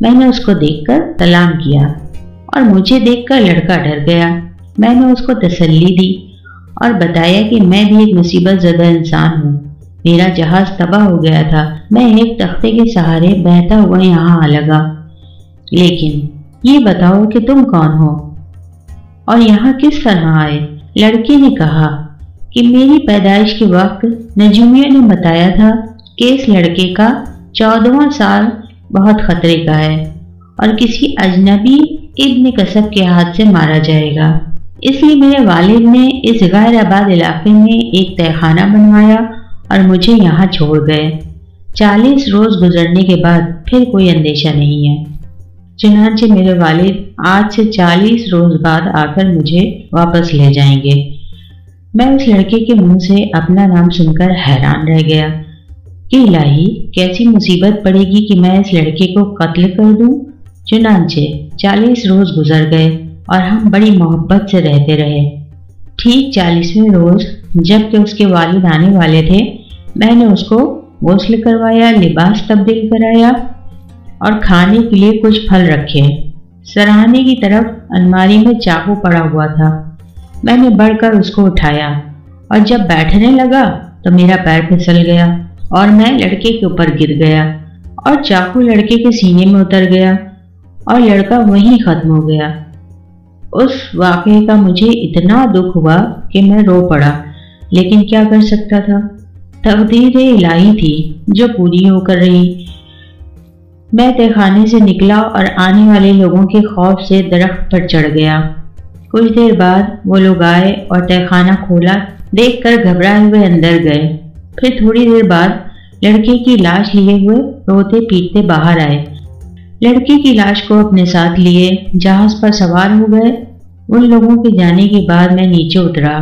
میں نے اس کو دیکھ کر سلام کیا اور مجھے دیکھ کر لڑکا ڈر گیا۔ میں نے اس کو تسلی دی اور بتایا کہ میں بھی ایک مصیبت زدہ انسان ہوں، میرا جہاز تباہ ہو گیا تھا، میں ایک تختے کے سہارے بہتا ہوا یہاں آ لگا، لیکن یہ بتاؤ کہ تم کون ہو اور یہاں کس طرح آئے؟ لڑکے نے کہا کہ میری پیدائش کے وقت نجومیہ نے بتایا تھا کہ اس لڑکے کا 14واں سال بہت خطرے کا ہے اور کسی اجنبی ابن کسب کے ہاتھ سے مارا جائے گا، اس لیے میرے والد نے اس غیر آباد علاقے میں ایک تہہ خانہ بنوایا اور مجھے یہاں چھوڑ گئے۔ 40 روز گزرنے کے بعد پھر کوئی اندیشہ نہیں ہے، چنانچہ میرے والد آج سے 40 روز بعد آ کر مجھے واپس لے جائیں گے۔ میں اس لڑکے کے منہ سے اپنا نام سن کر حیران رہ گیا کہ الہی کیسی مصیبت پڑے گی کہ میں اس لڑکے کو قتل کر دوں۔ چنانچہ 40 روز گزر گئے اور ہم بڑی محبت سے رہتے رہے۔ ٹھیک 40ویں روز جب کہ اس کے والد آنے والے تھے، میں نے اس کو غسل کروایا، لباس تبدیل کرایا اور کھانے کے لیے کچھ پھل رکھے۔ سراہنے کی طرف الماری میں چاقو پڑا ہوا تھا، میں نے بڑھ کر اس کو اٹھایا اور جب بیٹھنے لگا تو میرا پیر پھسل گیا اور میں لڑکے کے اوپر گر گیا اور چاقو لڑکے کے سینے میں اتر گیا اور لڑکا وہیں ختم ہو گیا۔ اس واقعے کا مجھے اتنا دکھ ہوا کہ میں رو پڑا، لیکن کیا کر سکتا تھا؟ تقدیر الہی تھی جو پوری ہو کر رہی۔ میں تہہ خانے سے نکلا اور آنے والے لوگوں کے خوف سے درخت پر چڑھ گیا۔ کچھ دیر بعد وہ لوگ آئے اور تہہ خانہ کھولا دیکھ کر گھبرائے ہوئے اندر گئے۔ پھر تھوڑی دیر بعد لڑکے کی لاش لیے ہوئے روتے پیٹتے باہر آئے۔ لڑکے کی لاش کو اپنے ساتھ لیے جہاز پر سوار ہو گئے۔ ان لوگوں کے جانے کے بعد میں نیچے اترا،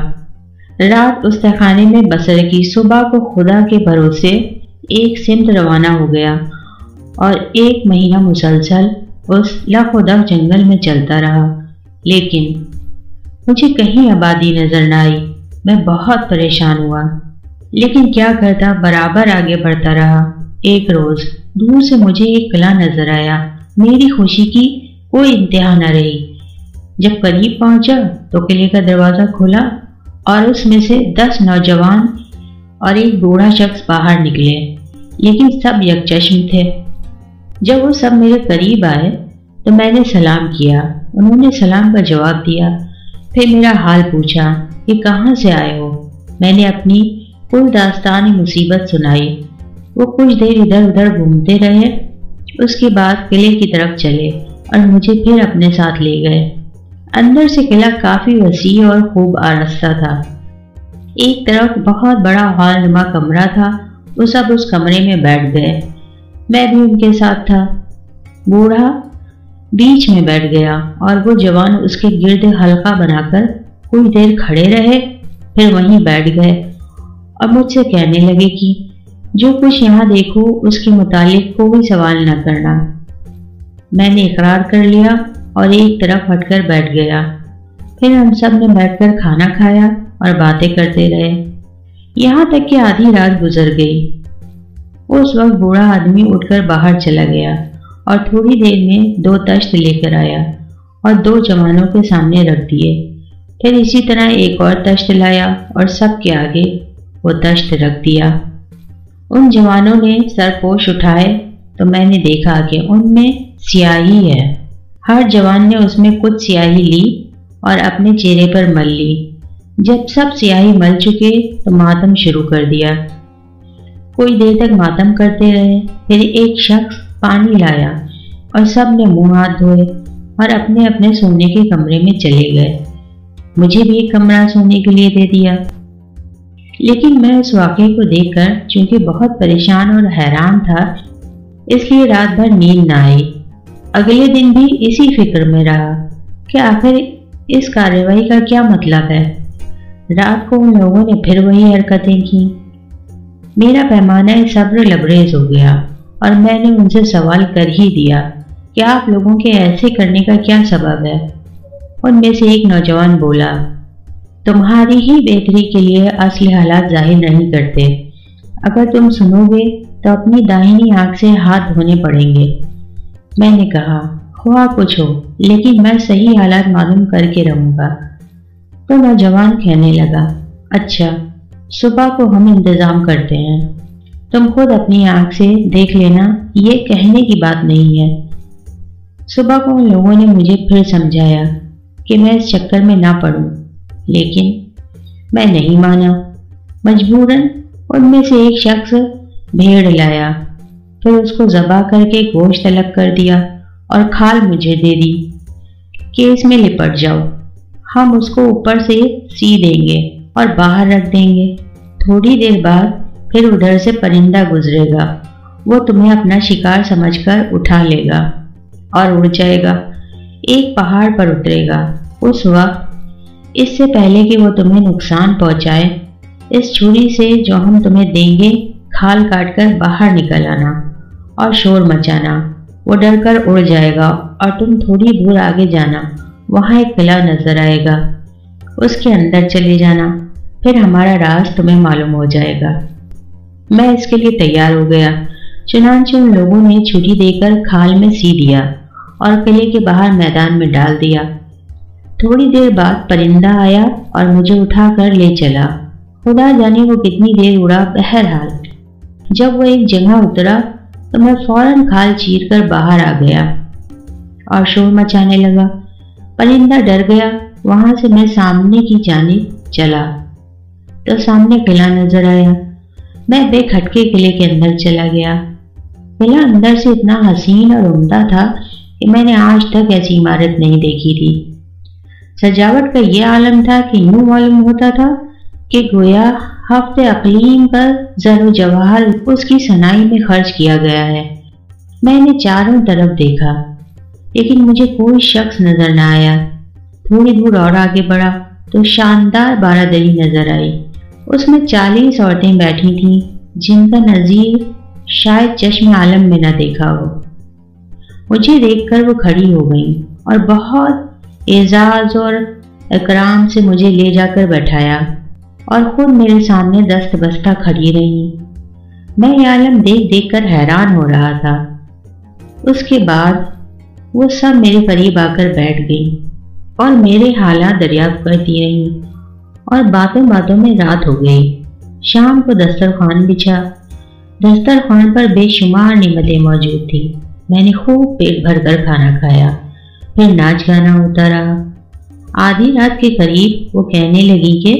رات اس تہہ خانے میں بسر کی۔ صبح کو خدا کے بھروسے ایک سمت روانہ ہو گیا اور 1 مہینہ مسلسل اس لخ و دخ جنگل میں چلتا رہا، لیکن مجھے کہیں آبادی نظر نہ آئی۔ میں بہت پریشان ہوا، لیکن کیا کرتا، برابر آگے بڑھتا رہا۔ ایک روز دور سے مجھے ایک قلعہ نظر آیا، میری خوشی کی کوئی انتہا نہ رہی۔ جب قریب پہنچا تو قلعے کا دروازہ کھلا اور اس میں سے 10 نوجوان اور ایک بوڑھا شخص باہر نکلے، لیکن سب یکچشم تھے۔ جب وہ سب میرے قریب آئے تو میں نے سلام کیا، انہوں نے سلام کا جواب دیا، پھر میرا حال پوچھا کہ کہاں سے آئے ہو۔ میں نے اپنی کل داستان مصیبت سنائی۔ وہ کچھ دیر ادھر ادھر گھومتے رہے، اس کے بعد قلعے کی طرف چلے اور مجھے پھر اپنے ساتھ لے گئے۔ اندر سے قلعہ کافی وسیع اور خوب آراستہ تھا۔ ایک طرف بہت بڑا ہال نما کمرہ تھا، وہ سب اس کمرے میں بیٹھ گئے، میں بھی ان کے ساتھ تھا۔ بوڑھا بیچ میں بیٹھ گیا اور وہ جوان اس کے گرد حلقہ بنا کر کچھ دیر کھڑے رہے، پھر وہیں بیٹھ گئے اور مجھ سے کہنے لگے کہ جو کچھ یہاں دیکھو اس کے متعلق کوئی سوال نہ کرنا۔ میں نے اقرار کر لیا اور ایک طرف ہٹ کر بیٹھ گیا۔ پھر ہم سب نے بیٹھ کر کھانا کھایا اور باتیں کرتے رہے، یہاں تک کہ آدھی رات گزر گئی۔ اس وقت بوڑھا آدمی اٹھ کر باہر چلا گیا اور تھوڑی دیر میں 2 تشت لے کر آیا اور 2 جوانوں کے سامنے رکھ دیے۔ پھر اسی طرح ایک اور تشت لایا اور سب کے آگے وہ تشت رکھ دیا۔ ان جوانوں نے سرپوش اٹھائے تو میں نے دیکھا کہ ان میں سیاہی ہے۔ ہر جوان نے اس میں کچھ سیاہی لی اور اپنے چہرے پر مل لی۔ جب سب سیاہی مل چکے تو ماتم شروع کر دیا۔ کوئی دیر تک ماتم کرتے رہے، پھر ایک شخص پانی لایا اور سب نے منہ ہاتھ دھوئے اور اپنے اپنے سونے کے کمرے میں چلے گئے۔ مجھے بھی ایک کمرہ سونے کے لیے دے دیا، لیکن میں اس واقعے کو دیکھ کر چونکہ بہت پریشان اور حیران تھا، اس لیے رات بھر نیند نہ آئی۔ اگلے دن بھی اسی فکر میں رہا کہ آخر اس کارروائی کا کیا مطلب ہے۔ رات کو ان لوگوں نے پھر وہی حرکتیں کی۔ میرا پیمانہ صبر لبریز ہو گیا اور میں نے ان سے سوال کر ہی دیا کہ آپ لوگوں کے ایسے کرنے کا کیا سبب ہے۔ ان میں سے ایک نوجوان بولا، تمہاری ہی بہتری کے لیے اصل حالات ظاہر نہیں کرتے، اگر تم سنو گے تو اپنی داہنی آنکھ سے ہاتھ دھونے پڑیں گے۔ میں نے کہا خواہ کچھ ہو لیکن میں صحیح حالات معلوم کر کے رہوں گا۔ تو نوجوان کہنے لگا اچھا صبح کو ہم انتظام کرتے ہیں، تم خود اپنی آنکھ سے دیکھ لینا، یہ کہنے کی بات نہیں ہے۔ صبح کو ان لوگوں نے مجھے پھر سمجھایا کہ میں اس چکر میں نہ پڑوں، لیکن میں نہیں مانا۔ مجبوراً ان میں سے ایک شخص بھیڑ لایا، پھر اس کو ذبح کر کے گوشت الگ کر دیا اور کھال مجھے دے دی کہ اس میں لپٹ جاؤ، ہم اس کو اوپر سے سی دیں گے اور باہر رکھ دیں گے۔ تھوڑی دیر بعد پھر ادھر سے پرندہ گزرے گا، وہ تمہیں اپنا شکار سمجھ کر اٹھا لے گا اور اڑ جائے گا، ایک پہاڑ پر اترے گا۔ اس وقت اس سے پہلے کہ وہ تمہیں نقصان پہنچائے، اس چھری سے جو ہم تمہیں دیں گے کھال کاٹ کر باہر نکل آنا اور شور مچانا، وہ ڈر کر اڑ جائے گا اور تم تھوڑی دور آگے جانا، وہاں ایک قلعہ نظر آئے گا، اس کے اندر چلے جانا، پھر ہمارا راز تمہیں معلوم ہو جائے گا۔ میں اس کے لیے تیار ہو گیا، چنانچہ ان لوگوں نے چھری دے کر کھال میں سی دیا اور قلعے کے باہر میدان میں ڈال دیا۔ تھوڑی دیر بعد پرندہ آیا اور مجھے اٹھا کر لے چلا، خدا جانے وہ کتنی دیر اڑا۔ بہرحال جب وہ ایک جگہ اترا تو میں فوراً کھال چیر کر باہر آ گیا اور شور مچانے لگا۔ پرندہ ڈر گیا، وہاں سے میں سامنے کی جانب چلا تو سامنے قلعہ نظر آیا۔ میں بے کھٹکے قلعے کے اندر چلا گیا۔ قلعہ اندر سے اتنا حسین اور عمدہ تھا کہ میں نے آج تک ایسی عمارت نہیں دیکھی تھی۔ سجاوٹ کا یہ عالم تھا کہ یوں معلوم ہوتا تھا کہ گویا ہفتے اقلیم پر زر و جواہر اس کی صنائی میں خرچ کیا گیا ہے۔ میں نے چاروں طرف دیکھا لیکن مجھے کوئی شخص نظر نہ آیا۔ تھوڑی دور اور آگے بڑھا تو شاندار بارادری نظر آئی، اس میں 40 عورتیں بیٹھی تھیں جن کا نظیر شاید چشم عالم میں نہ دیکھا ہو۔ مجھے دیکھ کر وہ کھڑی ہو گئیں اور بہت اعزاز اور اکرام سے مجھے لے جا کر بیٹھایا اور خود میرے سامنے دست بستہ کھڑی رہیں۔ میں یہ عالم دیکھ دیکھ کر حیران ہو رہا تھا۔ اس کے بعد وہ سب میرے قریب آ کر بیٹھ گئی اور میرے حالات دریافت کرتی رہیں اور باتوں باتوں میں رات ہو گئی۔ شام کو دسترخوان بچھا، دسترخوان پر بے شمار نعمتیں موجود تھیں۔ میں نے خوب پیٹ بھر کر کھانا کھایا، پھر ناچ گانا ہوتا رہا۔ آدھی رات کے قریب وہ کہنے لگی کہ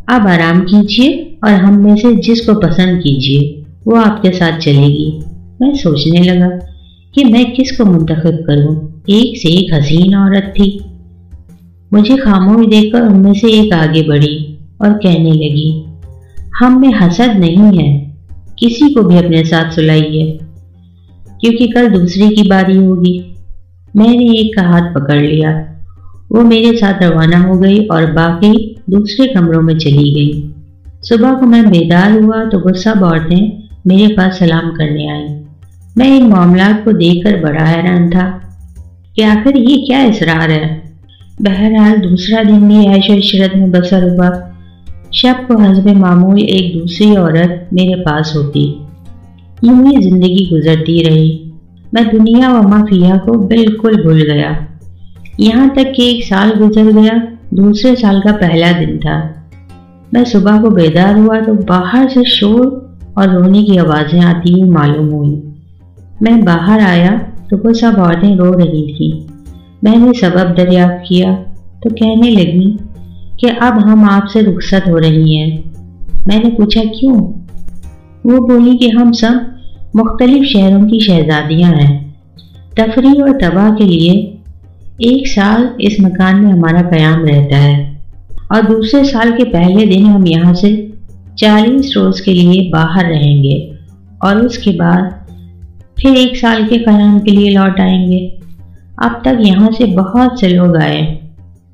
اب آرام کیجیے اور ہم میں سے جس کو پسند کیجیے وہ آپ کے ساتھ چلے گی۔ میں سوچنے لگا کہ میں کس کو منتخب کروں، ایک سے ایک حسین عورت تھی۔ مجھے خاموش دیکھ کر ان میں سے ایک آگے بڑھی اور کہنے لگی ہم میں حسد نہیں ہے، کسی کو بھی اپنے ساتھ سلائیے کیونکہ کل دوسرے کی باری ہوگی۔ میں نے ایک کا ہاتھ پکڑ لیا، وہ میرے ساتھ روانہ ہو گئی اور باقی دوسرے کمروں میں چلی گئی۔ صبح کو میں بیدار ہوا تو وہ سب عورتیں میرے پاس سلام کرنے آئیں۔ میں ان معاملات کو دیکھ کر بڑا حیران تھا کہ آخر یہ کیا اسرار ہے۔ بہرحال دوسرا دن بھی عیش و عشرت میں بسر ہوا۔ شب کو حسب معمول ایک دوسری عورت میرے پاس ہوتی، یوں ہی زندگی گزرتی رہی۔ میں دنیا و ما فیہا کو بالکل بھول گیا، یہاں تک کہ ایک سال گزر گیا۔ دوسرے سال کا پہلا دن تھا۔ میں صبح کو بیدار ہوا تو باہر سے شور اور رونے کی آوازیں آتی ہوئی معلوم ہوئی۔ میں باہر آیا تو وہ سب عورتیں رو رہی تھیں۔ میں نے سبب دریافت کیا تو کہنے لگی کہ اب ہم آپ سے رخصت ہو رہی ہیں۔ میں نے پوچھا کیوں؟ وہ بولی کہ ہم سب مختلف شہروں کی شہزادیاں ہیں، تفریح اور تباہ کے لیے ایک سال اس مکان میں ہمارا قیام رہتا ہے اور دوسرے سال کے پہلے دن ہم یہاں سے 40 روز کے لیے باہر رہیں گے اور اس کے بعد پھر ایک سال کے قیام کے لیے لوٹ آئیں گے۔ اب تک یہاں سے بہت سے لوگ آئے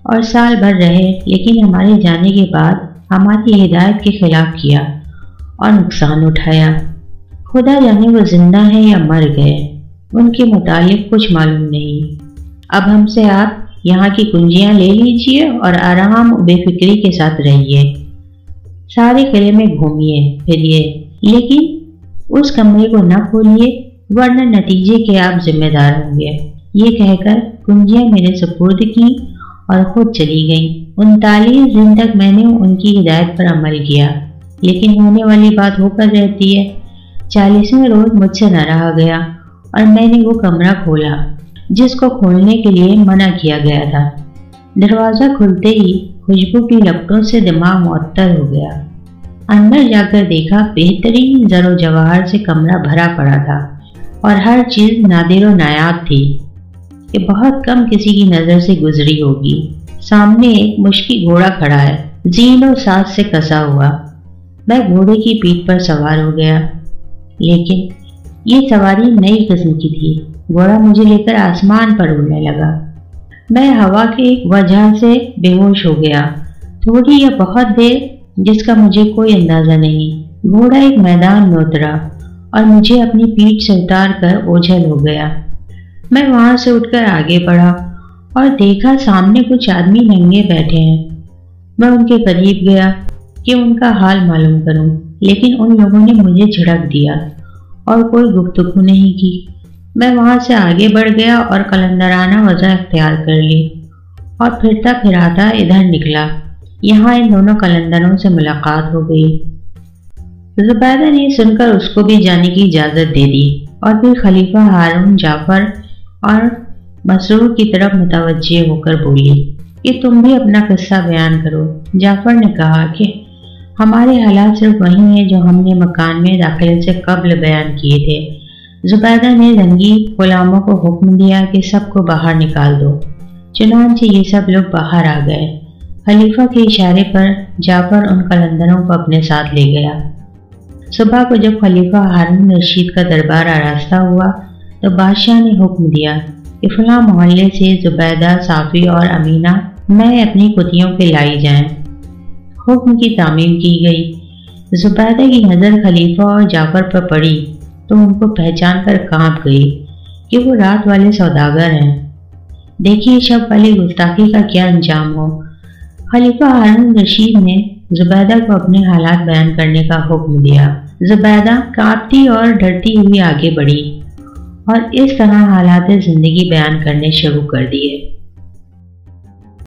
اور سال بھر رہے، لیکن ہمارے جانے کے بعد ہماری ہدایت کے خلاف کیا اور نقصان اٹھایا۔ خدا جانے وہ زندہ ہیں یا مر گئے، ان کے متعلق کچھ معلوم نہیں۔ اب ہم سے آپ یہاں کی کنجیاں لے لیجئے اور آرام و بے فکری کے ساتھ رہیے، سارے قلعے میں گھومیے پھریے، لیکن اس کمرے کو نہ کھولیے ورنہ نتیجے کے آپ ذمہ دار ہوں گے۔ یہ کہہ کر کنجیاں میرے سپرد کی اور خود چلی گئیں۔ 39 دن تک میں نے ان کی ہدایت پر عمل کیا، لیکن ہونے والی بات ہو کر رہتی ہے۔ 40ویں روز مجھ سے نہ رہا گیا اور میں نے وہ کمرہ کھولا جس کو کھولنے کے لیے منع کیا گیا تھا۔ دروازہ کھلتے ہی خوشبو کی لپٹوں سے دماغ معطر ہو گیا۔ اندر جا کر دیکھا بہترین زر و جواہر سے کمرہ بھرا پڑا تھا اور ہر چیز نادر و نایاب تھی کہ بہت کم کسی کی نظر سے گزری ہوگی۔ سامنے ایک مشکی گھوڑا کھڑا ہے، زین و ساز سے کسا ہوا۔ میں گھوڑے کی پیٹھ پر سوار ہو گیا، لیکن یہ سواری نئی قسم کی تھی۔ گھوڑا مجھے لے کر آسمان پر اڑنے لگا۔ میں ہوا کے ایک وجہ سے بے ہوش ہو گیا، تھوڑی یا بہت دیر جس کا مجھے کوئی اندازہ نہیں۔ گھوڑا ایک میدان میں اترا اور مجھے اپنی پیٹھ سے اتار کر اوجھل ہو گیا۔ میں وہاں سے اٹھ کر آگے بڑھا اور دیکھا سامنے کچھ آدمی ننگے بیٹھے ہیں۔ میں ان کے قریب گیا کہ ان کا حال معلوم کروں، لیکن ان لوگوں نے مجھے جھڑک دیا اور کوئی گفتگو نہیں کی۔ میں وہاں سے آگے بڑھ گیا اور قلندرانہ وضع اختیار کر لی اور پھرتا پھراتا ادھر نکلا۔ یہاں ان دونوں قلندروں سے ملاقات ہو گئی۔ زبیدہ نے سن کر اس کو بھی جانے کی اجازت دے دی اور پھر خلیفہ ہارون جعفر اور مسرور کی طرف متوجہ ہو کر بولی کہ تم بھی اپنا قصہ بیان کرو۔ جعفر نے کہا کہ ہمارے حالات صرف وہی ہیں جو ہم نے مکان میں داخلے سے قبل بیان کیے تھے۔ زبیدہ نے زنگی غلاموں کو حکم دیا کہ سب کو باہر نکال دو۔ چنانچہ یہ سب لوگ باہر آ گئے۔ خلیفہ کے اشارے پر جعفر ان قلندروں کو اپنے ساتھ لے گیا۔ صبح کو جب خلیفہ ہارون رشید کا دربار آراستہ ہوا تو بادشاہ نے حکم دیا کہ فلاں محلے سے زبیدہ، صافی اور امینہ میں اپنی کتیوں کے لائی جائیں۔ حکم کی تعمیل کی گئی۔ زبیدہ کی نظر خلیفہ اور جعفر پر پڑی تو ان کو پہچان کر کانپ گئی کہ وہ رات والے سوداگر ہیں۔ دیکھیے شب والی گستاخی کا کیا انجام ہو۔ خلیفہ ہارون رشید نے زبیدہ کو اپنے حالات بیان کرنے کا حکم دیا۔ زبیدہ کانپتی اور ڈرتی ہوئی آگے بڑھی اور اس طرح حالات زندگی بیان کرنے شروع کر دیے۔